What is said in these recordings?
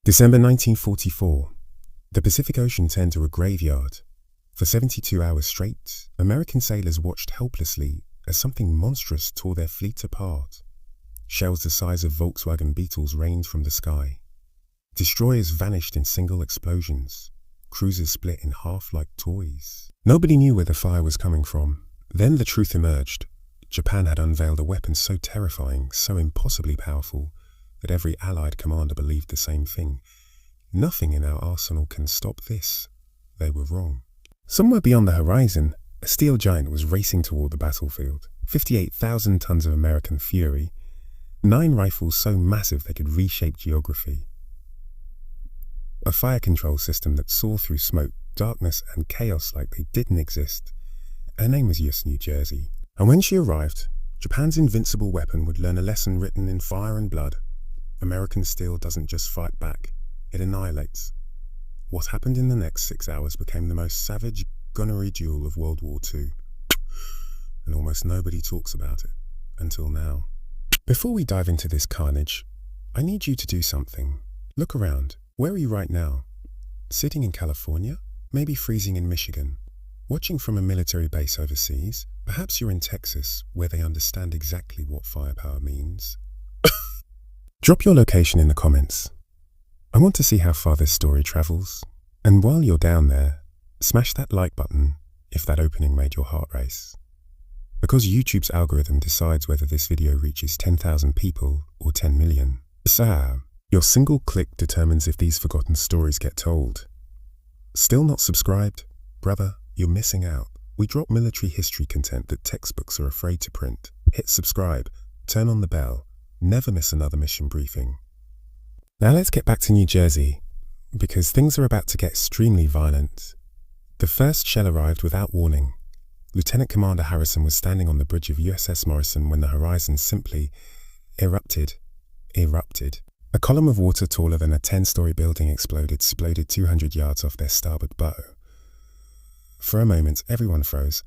December 1944. The Pacific Ocean turned to a graveyard. For 72 hours straight, American sailors watched helplessly as something monstrous tore their fleet apart. Shells the size of Volkswagen Beetles rained from the sky. Destroyers vanished in single explosions. Cruisers split in half like toys. Nobody knew where the fire was coming from. Then the truth emerged. Japan had unveiled a weapon so terrifying, so impossibly powerful, that every Allied commander believed the same thing. Nothing in our arsenal can stop this. They were wrong. Somewhere beyond the horizon, a steel giant was racing toward the battlefield. 58,000 tons of American fury. 9 rifles so massive they could reshape geography. A fire control system that saw through smoke, darkness, and chaos like they didn't exist. Her name was USS New Jersey. And when she arrived, Japan's invincible weapon would learn a lesson written in fire and blood. American steel doesn't just fight back, it annihilates. What happened in the next 6 hours became the most savage gunnery duel of World War II. And almost nobody talks about it, until now. Before we dive into this carnage, I need you to do something. Look around. Where are you right now? Sitting in California? Maybe freezing in Michigan? Watching from a military base overseas? Perhaps you're in Texas, where they understand exactly what firepower means. Drop your location in the comments. I want to see how far this story travels. And while you're down there, smash that like button if that opening made your heart race. Because YouTube's algorithm decides whether this video reaches 10,000 people or 10 million. So, your single click determines if these forgotten stories get told. Still not subscribed? Brother, you're missing out. We drop military history content that textbooks are afraid to print. Hit subscribe, turn on the bell, never miss another mission briefing. Now let's get back to New Jersey, because things are about to get extremely violent. The first shell arrived without warning. Lieutenant Commander Harrison was standing on the bridge of USS Morrison when the horizon simply erupted. A column of water taller than a 10-story building exploded 200 yards off their starboard bow. For a moment, everyone froze.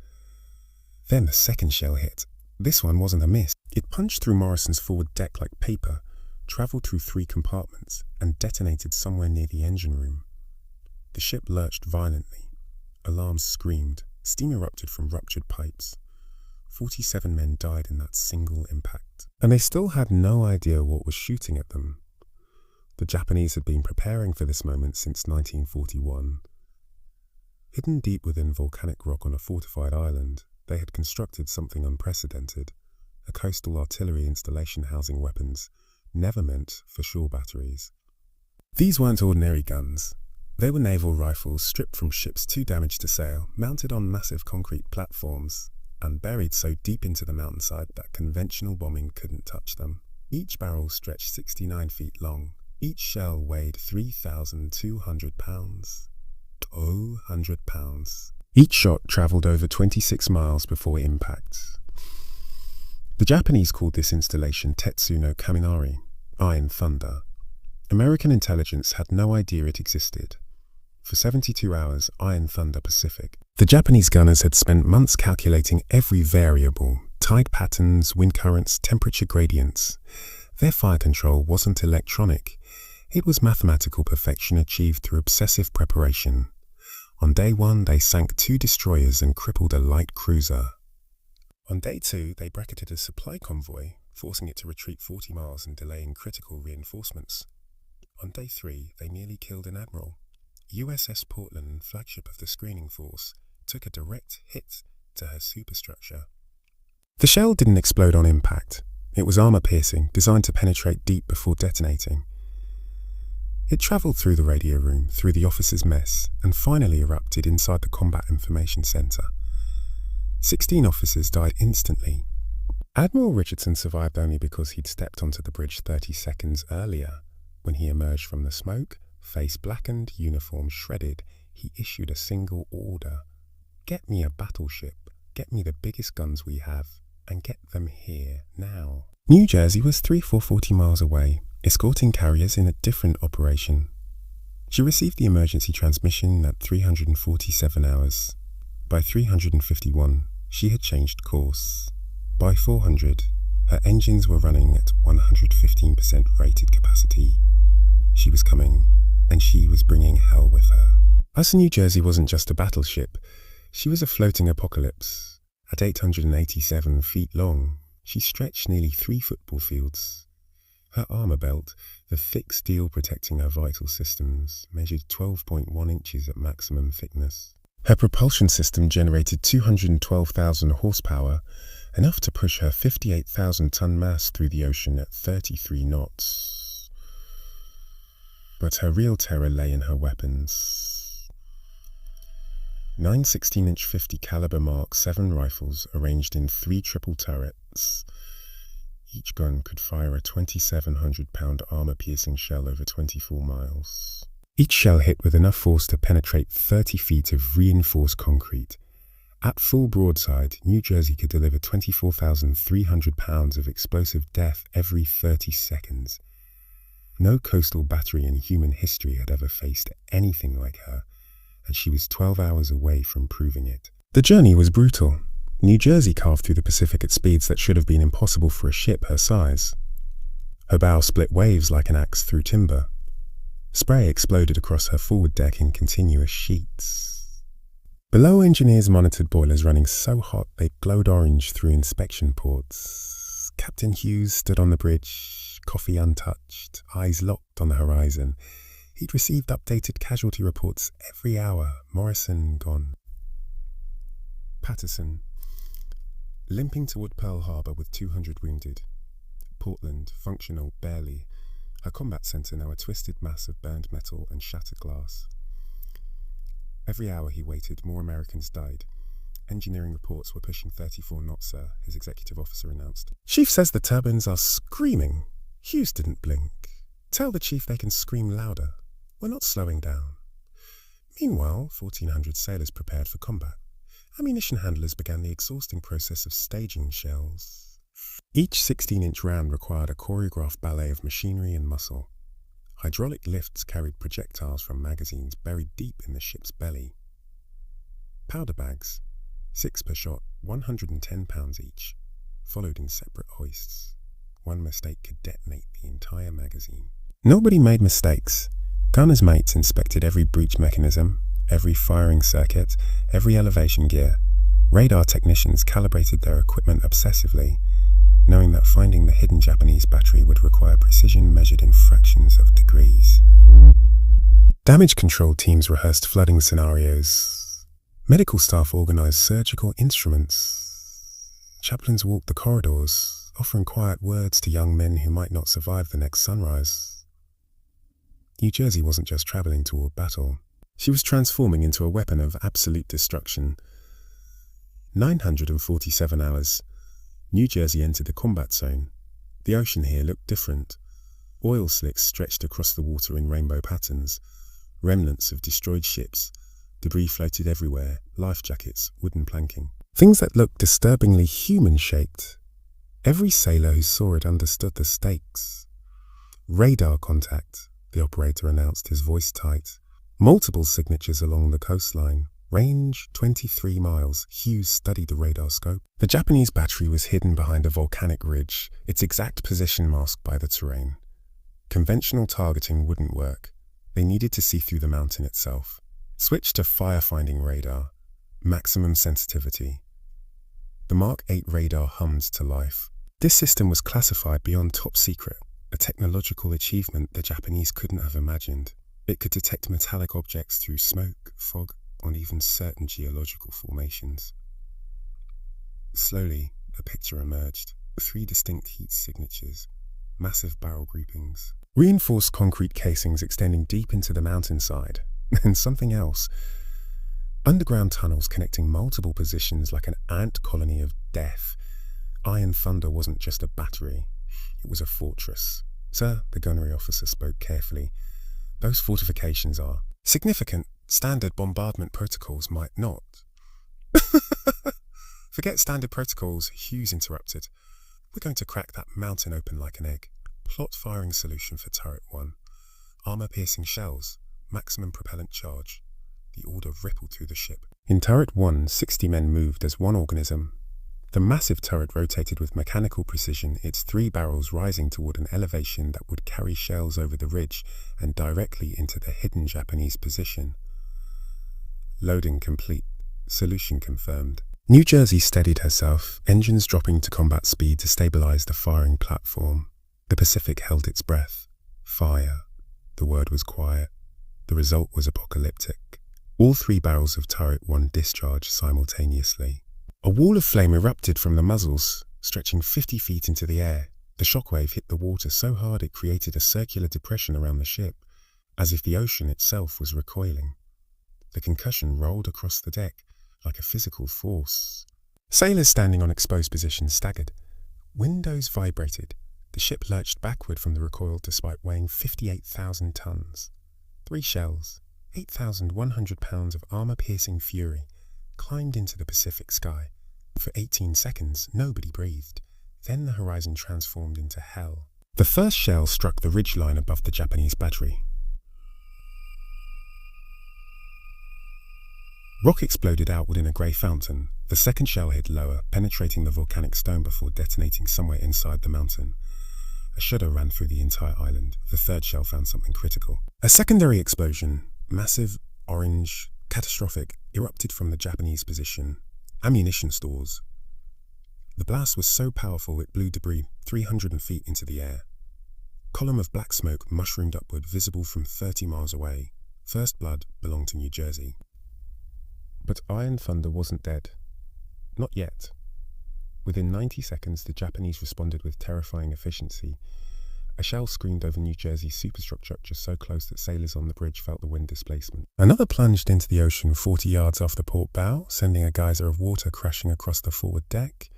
Then the second shell hit. This one wasn't a miss. It punched through Morrison's forward deck like paper, travelled through 3 compartments, and detonated somewhere near the engine room. The ship lurched violently. Alarms screamed. Steam erupted from ruptured pipes. 47 men died in that single impact. And they still had no idea what was shooting at them. The Japanese had been preparing for this moment since 1941. Hidden deep within volcanic rock on a fortified island, they had constructed something unprecedented, a coastal artillery installation housing weapons never meant for shore batteries. These weren't ordinary guns. They were naval rifles stripped from ships too damaged to sail, mounted on massive concrete platforms, and buried so deep into the mountainside that conventional bombing couldn't touch them. Each barrel stretched 69 feet long. Each shell weighed 3,200 pounds. 200 pounds. Each shot travelled over 26 miles before impact. The Japanese called this installation Tetsu no Kaminari, Iron Thunder. American intelligence had no idea it existed. For 72 hours, Iron Thunder Pacific. The Japanese gunners had spent months calculating every variable, tide patterns, wind currents, temperature gradients. Their fire control wasn't electronic. It was mathematical perfection achieved through obsessive preparation. On day 1, they sank 2 destroyers and crippled a light cruiser. On day 2, they bracketed a supply convoy, forcing it to retreat 40 miles and delaying critical reinforcements. On day 3, they nearly killed an admiral. USS Portland, flagship of the screening force, took a direct hit to her superstructure. The shell didn't explode on impact. It was armor-piercing, designed to penetrate deep before detonating. It travelled through the radio room, through the officers' mess, and finally erupted inside the Combat Information Center. 16 officers died instantly. Admiral Richardson survived only because he'd stepped onto the bridge 30 seconds earlier. When he emerged from the smoke, face blackened, uniform shredded, he issued a single order. Get me a battleship, get me the biggest guns we have, and get them here, now. New Jersey was 340 miles away, escorting carriers in a different operation. She received the emergency transmission at 347 hours. By 351, she had changed course. By 400, her engines were running at 115% rated capacity. She was coming, and she was bringing hell with her. USS New Jersey wasn't just a battleship. She was a floating apocalypse. At 887 feet long, she stretched nearly 3 football fields. Her armor belt, the thick steel protecting her vital systems, measured 12.1 inches at maximum thickness. Her propulsion system generated 212,000 horsepower, enough to push her 58,000-ton mass through the ocean at 33 knots. But her real terror lay in her weapons. 9 16-inch 50 caliber Mark 7 rifles arranged in 3 triple turrets. Each gun could fire a 2,700-pound armor-piercing shell over 24 miles. Each shell hit with enough force to penetrate 30 feet of reinforced concrete. At full broadside, New Jersey could deliver 24,300 pounds of explosive death every 30 seconds. No coastal battery in human history had ever faced anything like her, and she was 12 hours away from proving it. The journey was brutal. New Jersey carved through the Pacific at speeds that should have been impossible for a ship her size. Her bow split waves like an axe through timber. Spray exploded across her forward deck in continuous sheets. Below, engineers monitored boilers running so hot they glowed orange through inspection ports. Captain Hughes stood on the bridge, coffee untouched, eyes locked on the horizon. He'd received updated casualty reports every hour. Morrison gone. Patterson, limping toward Pearl Harbor with 200 wounded. Portland, functional barely. Her combat center now a twisted mass of burned metal and shattered glass. Every hour he waited, more Americans died. Engineering reports were pushing 34 knots, sir, his executive officer announced. Chief says the turbines are screaming. Hughes didn't blink. Tell the chief they can scream louder. We're not slowing down. Meanwhile, 1,400 sailors prepared for combat. Ammunition handlers began the exhausting process of staging shells. Each 16-inch round required a choreographed ballet of machinery and muscle. Hydraulic lifts carried projectiles from magazines buried deep in the ship's belly. Powder bags, 6 per shot, 110 pounds each, followed in separate hoists. One mistake could detonate the entire magazine. Nobody made mistakes. Gunners' mates inspected every breech mechanism, every firing circuit, every elevation gear. Radar technicians calibrated their equipment obsessively, knowing that finding the hidden Japanese battery would require precision measured in fractions of degrees. Damage control teams rehearsed flooding scenarios. Medical staff organized surgical instruments. Chaplains walked the corridors, offering quiet words to young men who might not survive the next sunrise. New Jersey wasn't just traveling toward battle. She was transforming into a weapon of absolute destruction. 947 hours. New Jersey entered the combat zone. The ocean here looked different. Oil slicks stretched across the water in rainbow patterns. Remnants of destroyed ships. Debris floated everywhere, life jackets, wooden planking. Things that looked disturbingly human-shaped. Every sailor who saw it understood the stakes. Radar contact, the operator announced, his voice tight. Multiple signatures along the coastline. Range 23 miles. Hughes studied the radar scope. The Japanese battery was hidden behind a volcanic ridge, its exact position masked by the terrain. Conventional targeting wouldn't work. They needed to see through the mountain itself. Switch to fire-finding radar. Maximum sensitivity. The Mark 8 radar hummed to life. This system was classified beyond top secret, a technological achievement the Japanese couldn't have imagined. It could detect metallic objects through smoke, fog, on even certain geological formations. Slowly, a picture emerged. 3 distinct heat signatures, massive barrel groupings, reinforced concrete casings extending deep into the mountainside, and something else. Underground tunnels connecting multiple positions like an ant colony of death. Iron Thunder wasn't just a battery, it was a fortress. Sir, the gunnery officer spoke carefully, those fortifications are significant. Standard bombardment protocols might not. Forget standard protocols, Hughes interrupted. We're going to crack that mountain open like an egg. Plot firing solution for turret 1. Armor-piercing shells. Maximum propellant charge. The order rippled through the ship. In turret 1, 60 men moved as one organism. The massive turret rotated with mechanical precision, its 3 barrels rising toward an elevation that would carry shells over the ridge and directly into the hidden Japanese position. Loading complete. Solution confirmed. New Jersey steadied herself, engines dropping to combat speed to stabilize the firing platform. The Pacific held its breath. Fire. The word was quiet. The result was apocalyptic. All 3 barrels of turret 1 discharged simultaneously. A wall of flame erupted from the muzzles, stretching 50 feet into the air. The shockwave hit the water so hard it created a circular depression around the ship, as if the ocean itself was recoiling. The concussion rolled across the deck like a physical force. Sailors standing on exposed positions staggered. Windows vibrated. The ship lurched backward from the recoil despite weighing 58,000 tons. 3 shells, 8,100 pounds of armor-piercing fury, climbed into the Pacific sky. For 18 seconds, nobody breathed. Then the horizon transformed into hell. The first shell struck the ridgeline above the Japanese battery. Rock exploded outward in a grey fountain. The second shell hit lower, penetrating the volcanic stone before detonating somewhere inside the mountain. A shudder ran through the entire island. The third shell found something critical. A secondary explosion, massive, orange, catastrophic, erupted from the Japanese position. Ammunition stores. The blast was so powerful it blew debris 300 feet into the air. Column of black smoke mushroomed upward, visible from 30 miles away. First blood belonged to New Jersey. But Iron Thunder wasn't dead. Not yet. Within 90 seconds, the Japanese responded with terrifying efficiency. A shell screamed over New Jersey's superstructure just so close that sailors on the bridge felt the wind displacement. Another plunged into the ocean 40 yards off the port bow, sending a geyser of water crashing across the forward deck.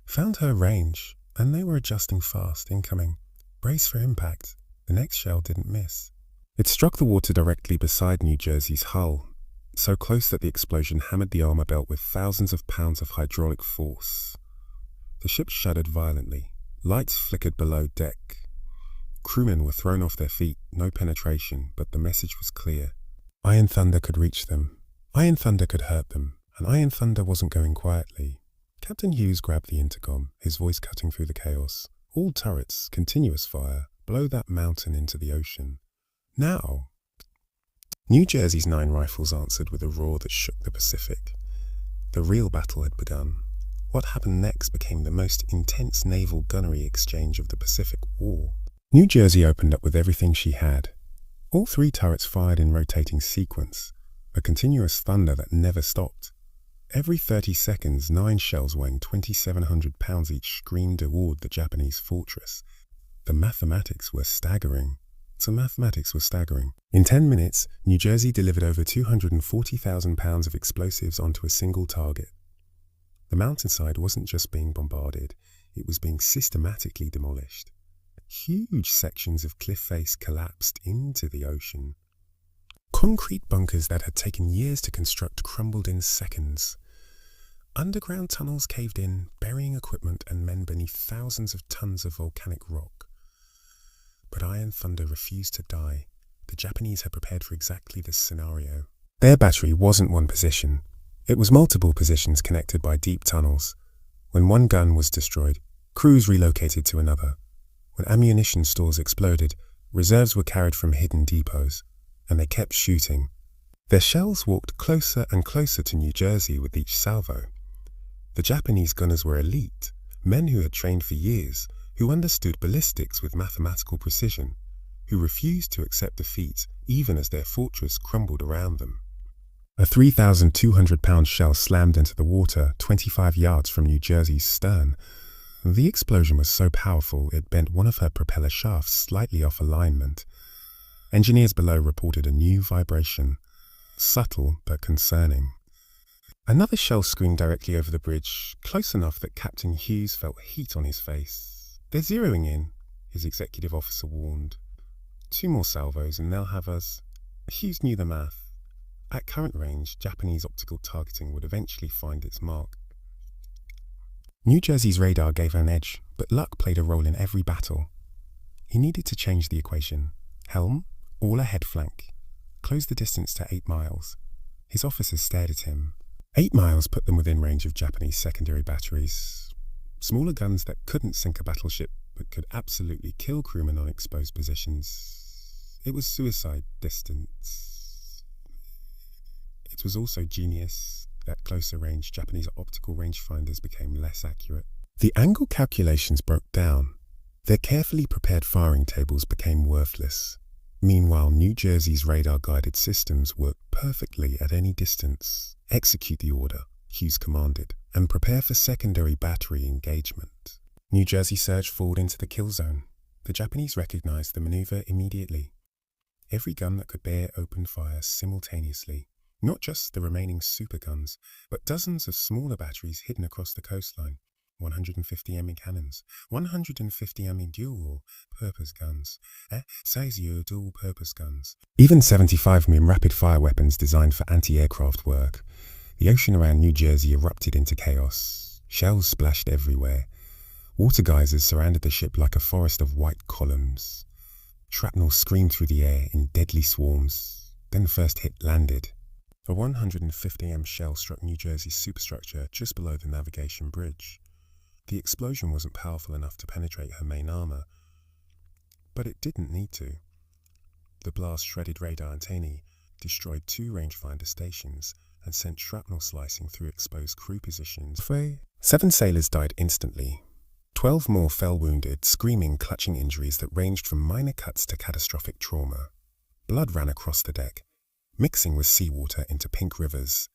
Found her range, and they were adjusting fast, incoming. Brace for impact. The next shell didn't miss. It struck the water directly beside New Jersey's hull, so close that the explosion hammered the armor belt with thousands of pounds of hydraulic force. The ship shuddered violently. Lights flickered below deck. Crewmen were thrown off their feet, no penetration, but the message was clear. Iron Thunder could reach them. Iron Thunder could hurt them, and Iron Thunder wasn't going quietly. Captain Hughes grabbed the intercom, his voice cutting through the chaos. All turrets, continuous fire, blow that mountain into the ocean. Now! New Jersey's 9 rifles answered with a roar that shook the Pacific. The real battle had begun. What happened next became the most intense naval gunnery exchange of the Pacific War. New Jersey opened up with everything she had. All 3 turrets fired in rotating sequence, a continuous thunder that never stopped. Every 30 seconds, 9 shells weighing 2,700 pounds each screamed toward the Japanese fortress. The mathematics were staggering. In 10 minutes, New Jersey delivered over 240,000 pounds of explosives onto a single target. The mountainside wasn't just being bombarded, it was being systematically demolished. Huge sections of cliff face collapsed into the ocean. Concrete bunkers that had taken years to construct crumbled in seconds. Underground tunnels caved in, burying equipment and men beneath thousands of tons of volcanic rock. But Iron Thunder refused to die. The Japanese had prepared for exactly this scenario. Their battery wasn't one position. It was multiple positions connected by deep tunnels. When one gun was destroyed, crews relocated to another. When ammunition stores exploded, reserves were carried from hidden depots, and they kept shooting. Their shells walked closer and closer to New Jersey with each salvo. The Japanese gunners were elite, men who had trained for years, who understood ballistics with mathematical precision, who refused to accept defeat even as their fortress crumbled around them. A 3,200-pound shell slammed into the water 25 yards from New Jersey's stern. The explosion was so powerful it bent one of her propeller shafts slightly off alignment. Engineers below reported a new vibration, subtle but concerning. Another shell screamed directly over the bridge, close enough that Captain Hughes felt heat on his face. "They're zeroing in," his executive officer warned. "2 more salvos and they'll have us." Hughes knew the math. At current range, Japanese optical targeting would eventually find its mark. New Jersey's radar gave her an edge, but luck played a role in every battle. He needed to change the equation. Helm, all ahead flank. Close the distance to 8 miles. His officers stared at him. 8 miles put them within range of Japanese secondary batteries, smaller guns that couldn't sink a battleship but could absolutely kill crewmen on exposed positions. It was suicide distance. It was also genius. At closer range, Japanese optical rangefinders became less accurate. The angle calculations broke down. Their carefully prepared firing tables became worthless. Meanwhile, New Jersey's radar-guided systems worked perfectly at any distance. Execute the order, Hughes commanded, and prepare for secondary battery engagement. New Jersey surged forward into the kill zone. The Japanese recognized the maneuver immediately. Every gun that could bear opened fire simultaneously. Not just the remaining super guns, but dozens of smaller batteries hidden across the coastline. 150 mm cannons, 150 mm dual-purpose guns, size dual-purpose guns. Even 75 mm rapid-fire weapons designed for anti-aircraft work. The ocean around New Jersey erupted into chaos. Shells splashed everywhere. Water geysers surrounded the ship like a forest of white columns. Shrapnel screamed through the air in deadly swarms. Then the first hit landed. A 150 mm shell struck New Jersey's superstructure just below the navigation bridge. The explosion wasn't powerful enough to penetrate her main armor, but it didn't need to. The blast shredded radar antennae, destroyed 2 rangefinder stations, and sent shrapnel slicing through exposed crew positions. 7 sailors died instantly. 12 more fell wounded, screaming, clutching injuries that ranged from minor cuts to catastrophic trauma. Blood ran across the deck, mixing with seawater into pink rivers.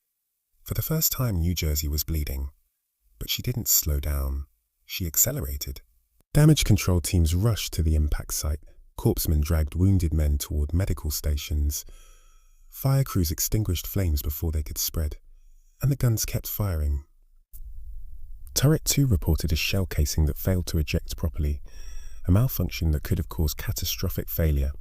For the first time, New Jersey was bleeding. But she didn't slow down. She accelerated. Damage control teams rushed to the impact site. Corpsmen dragged wounded men toward medical stations. Fire crews extinguished flames before they could spread. And the guns kept firing. Turret 2 reported a shell casing that failed to eject properly, a malfunction that could have caused catastrophic failure.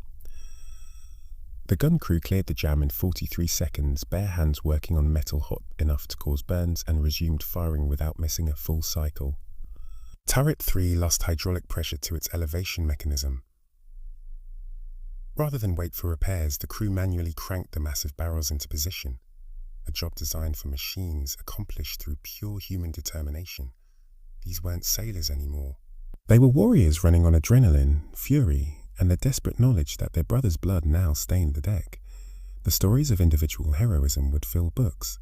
The gun crew cleared the jam in 43 seconds, bare hands working on metal hot enough to cause burns, and resumed firing without missing a full cycle. Turret 3 lost hydraulic pressure to its elevation mechanism. Rather than wait for repairs, the crew manually cranked the massive barrels into position, a job designed for machines accomplished through pure human determination. These weren't sailors anymore. They were warriors running on adrenaline, fury, and the desperate knowledge that their brother's blood now stained the deck. The stories of individual heroism would fill books.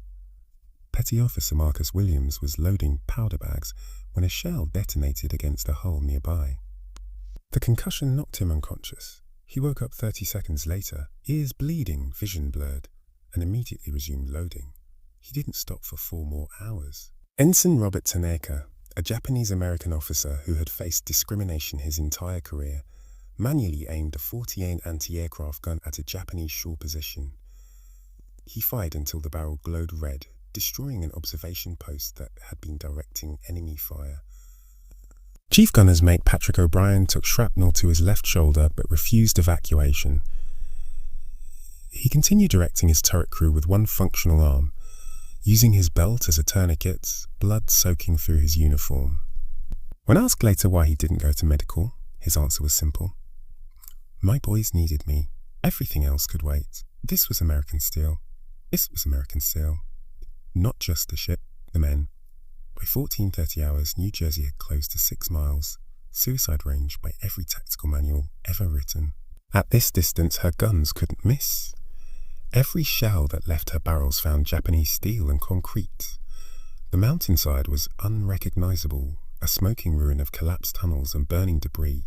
Petty Officer Marcus Williams was loading powder bags when a shell detonated against a hull nearby. The concussion knocked him unconscious. He woke up 30 seconds later, ears bleeding, vision blurred, and immediately resumed loading. He didn't stop for 4 more hours. Ensign Robert Tanaka, a Japanese-American officer who had faced discrimination his entire career, manually aimed a 48 anti-aircraft gun at a Japanese shore position. He fired until the barrel glowed red, destroying an observation post that had been directing enemy fire. Chief Gunner's mate Patrick O'Brien took shrapnel to his left shoulder but refused evacuation. He continued directing his turret crew with one functional arm, using his belt as a tourniquet, blood soaking through his uniform. When asked later why he didn't go to medical, his answer was simple. My boys needed me. Everything else could wait. This was American steel. This was American steel. Not just the ship, the men. By 14:30 hours, New Jersey had closed to 6 miles, suicide range by every tactical manual ever written. At this distance, her guns couldn't miss. Every shell that left her barrels found Japanese steel and concrete. The mountainside was unrecognizable, a smoking ruin of collapsed tunnels and burning debris.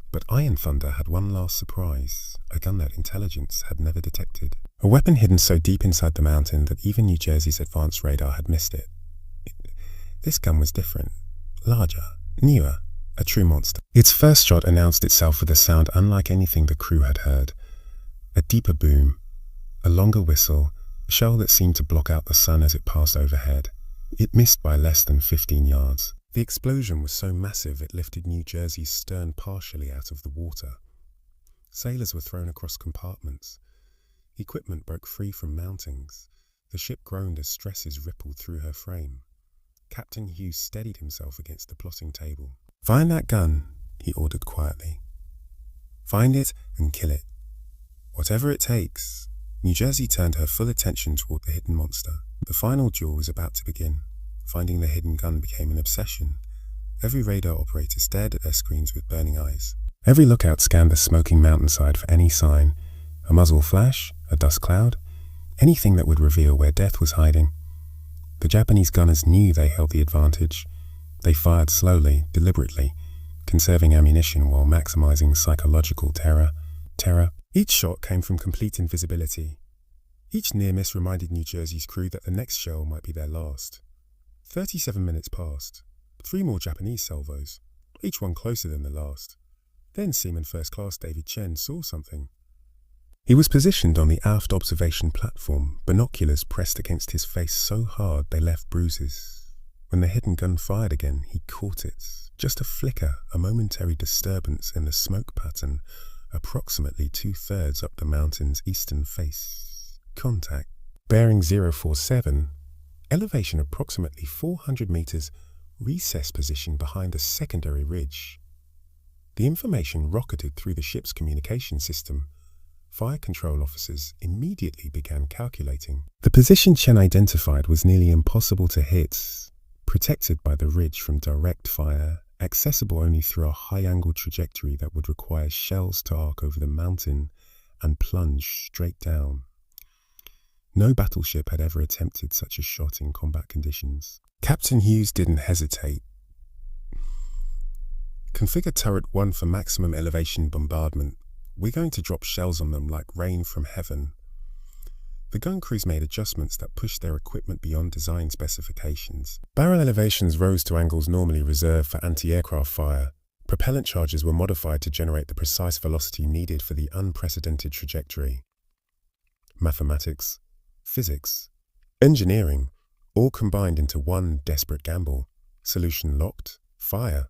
But Iron Thunder had one last surprise, a gun that intelligence had never detected. A weapon hidden so deep inside the mountain that even New Jersey's advanced radar had missed it. This gun was different, larger, newer, a true monster. Its first shot announced itself with a sound unlike anything the crew had heard. A deeper boom, a longer whistle, a shell that seemed to block out the sun as it passed overhead. It missed by less than 15 yards. The explosion was so massive it lifted New Jersey's stern partially out of the water. Sailors were thrown across compartments. Equipment broke free from mountings. The ship groaned as stresses rippled through her frame. Captain Hughes steadied himself against the plotting table. "Find that gun," he ordered quietly. "Find it and kill it. Whatever it takes, New Jersey turned her full attention toward the hidden monster. The final duel was about to begin. Finding the hidden gun became an obsession. Every radar operator stared at their screens with burning eyes. Every lookout scanned the smoking mountainside for any sign, a muzzle flash, a dust cloud, anything that would reveal where death was hiding. The Japanese gunners knew they held the advantage. They fired slowly, deliberately, conserving ammunition while maximizing psychological terror. Each shot came from complete invisibility. Each near miss reminded New Jersey's crew that the next shell might be their last. 37 minutes passed. 3 more Japanese salvos, each one closer than the last. Then Seaman First Class David Chen saw something. He was positioned on the aft observation platform, binoculars pressed against his face so hard they left bruises. When the hidden gun fired again, he caught it. Just a flicker, a momentary disturbance in the smoke pattern, approximately 2/3 up the mountain's eastern face. Contact. Bearing 047, elevation approximately 400 meters, recess position behind a secondary ridge. The information rocketed through the ship's communication system. Fire control officers immediately began calculating. The position Chen identified was nearly impossible to hit, protected by the ridge from direct fire, accessible only through a high-angle trajectory that would require shells to arc over the mountain and plunge straight down. No battleship had ever attempted such a shot in combat conditions. Captain Hughes didn't hesitate. Configure turret 1 for maximum elevation bombardment. We're going to drop shells on them like rain from heaven. The gun crews made adjustments that pushed their equipment beyond design specifications. Barrel elevations rose to angles normally reserved for anti-aircraft fire. Propellant charges were modified to generate the precise velocity needed for the unprecedented trajectory. Mathematics, physics, engineering, all combined into one desperate gamble. Solution locked, fire.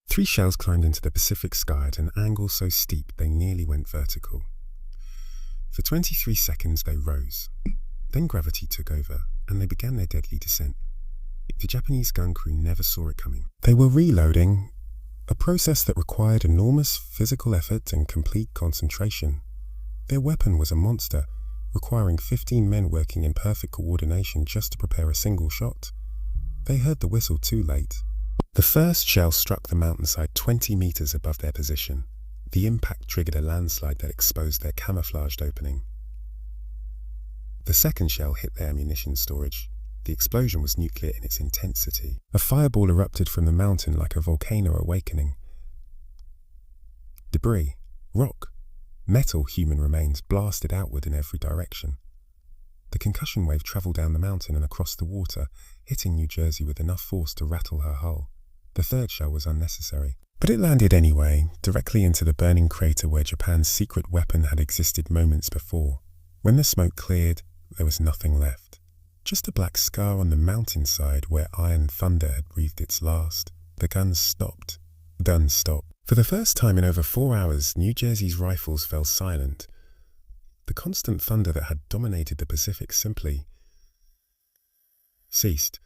3 shells climbed into the Pacific sky at an angle so steep they nearly went vertical. For 23 seconds they rose. Then gravity took over, and they began their deadly descent. The Japanese gun crew never saw it coming. They were reloading, a process that required enormous physical effort and complete concentration. Their weapon was a monster, requiring 15 men working in perfect coordination just to prepare a single shot. They heard the whistle too late. The first shell struck the mountainside 20 meters above their position. The impact triggered a landslide that exposed their camouflaged opening. The second shell hit their ammunition storage. The explosion was nuclear in its intensity. A fireball erupted from the mountain like a volcano awakening. Debris, rock, metal human remains blasted outward in every direction. The concussion wave travelled down the mountain and across the water, hitting New Jersey with enough force to rattle her hull. The third shell was unnecessary. But it landed anyway, directly into the burning crater where Japan's secret weapon had existed moments before. When the smoke cleared, there was nothing left. Just a black scar on the mountainside where Iron Thunder had breathed its last. The guns stopped. Done stopped. For the first time in over 4 hours, New Jersey's rifles fell silent. The constant thunder that had dominated the Pacific simply ceased.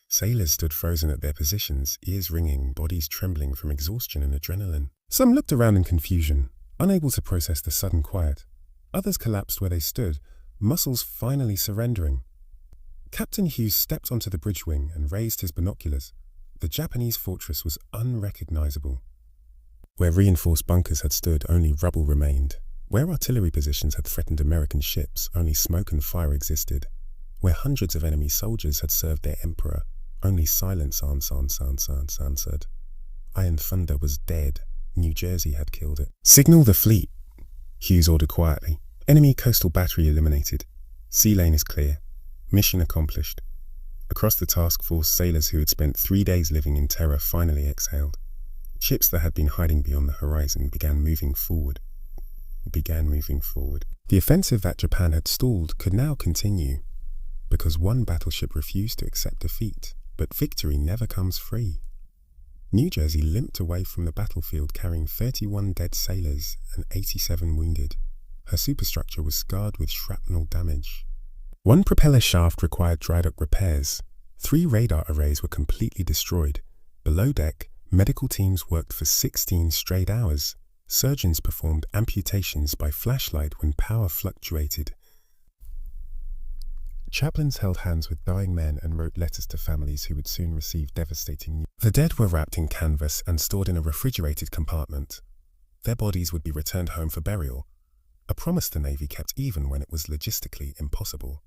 Sailors stood frozen at their positions, ears ringing, bodies trembling from exhaustion and adrenaline. Some looked around in confusion, unable to process the sudden quiet. Others collapsed where they stood, muscles finally surrendering. Captain Hughes stepped onto the bridge wing and raised his binoculars. The Japanese fortress was unrecognizable. Where reinforced bunkers had stood, only rubble remained. Where artillery positions had threatened American ships, only smoke and fire existed. Where hundreds of enemy soldiers had served their emperor, only silence answered. Iron Thunder was dead. New Jersey had killed it. Signal the fleet, Hughes ordered quietly. Enemy coastal battery eliminated. Sea lane is clear. Mission accomplished. Across the task force, sailors who had spent 3 days living in terror finally exhaled. Ships that had been hiding beyond the horizon began moving forward. The offensive that Japan had stalled could now continue, because one battleship refused to accept defeat. But victory never comes free. New Jersey limped away from the battlefield carrying 31 dead sailors and 87 wounded. Her superstructure was scarred with shrapnel damage. 1 propeller shaft required dry dock repairs. 3 radar arrays were completely destroyed. Below deck, medical teams worked for 16 straight hours. Surgeons performed amputations by flashlight when power fluctuated. Chaplains held hands with dying men and wrote letters to families who would soon receive devastating news. The dead were wrapped in canvas and stored in a refrigerated compartment. Their bodies would be returned home for burial, a promise the Navy kept even when it was logistically impossible.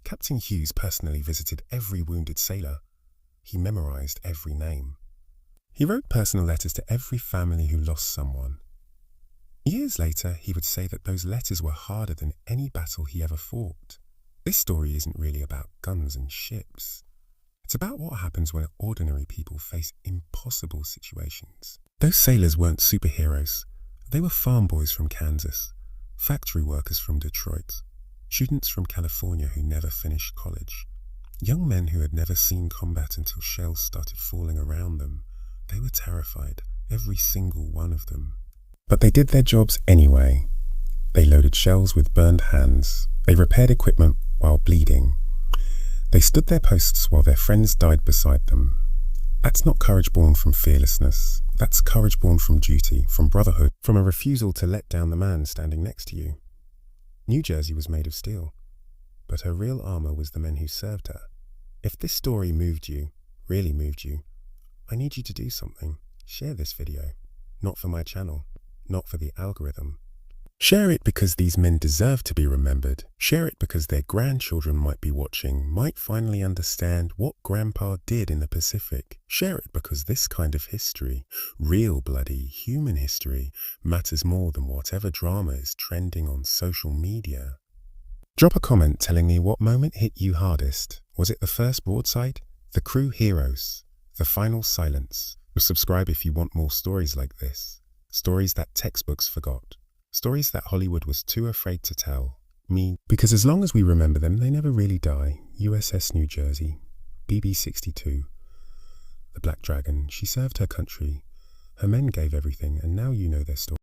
Captain Hughes personally visited every wounded sailor. He memorized every name. He wrote personal letters to every family who lost someone. Years later, he would say that those letters were harder than any battle he ever fought. This story isn't really about guns and ships. It's about what happens when ordinary people face impossible situations. Those sailors weren't superheroes. They were farm boys from Kansas, factory workers from Detroit, students from California who never finished college, young men who had never seen combat until shells started falling around them. They were terrified, every single one of them. But they did their jobs anyway. They loaded shells with burned hands. They repaired equipment while bleeding. They stood their posts while their friends died beside them. That's not courage born from fearlessness. That's courage born from duty, from brotherhood, from a refusal to let down the man standing next to you. New Jersey was made of steel, but her real armor was the men who served her. If this story moved you, really moved you, I need you to do something. Share this video. Not for my channel, not for the algorithm. Share it because these men deserve to be remembered. Share it because their grandchildren might be watching, might finally understand what Grandpa did in the Pacific. Share it because this kind of history, real bloody human history, matters more than whatever drama is trending on social media. Drop a comment telling me what moment hit you hardest. Was it the first broadside? The crew heroes? The final silence? Subscribe if you want more stories like this. Stories that textbooks forgot. Stories that Hollywood was too afraid to tell. Me. Because as long as we remember them, they never really die. USS New Jersey. BB-62. The Black Dragon. She served her country. Her men gave everything, and now you know their story.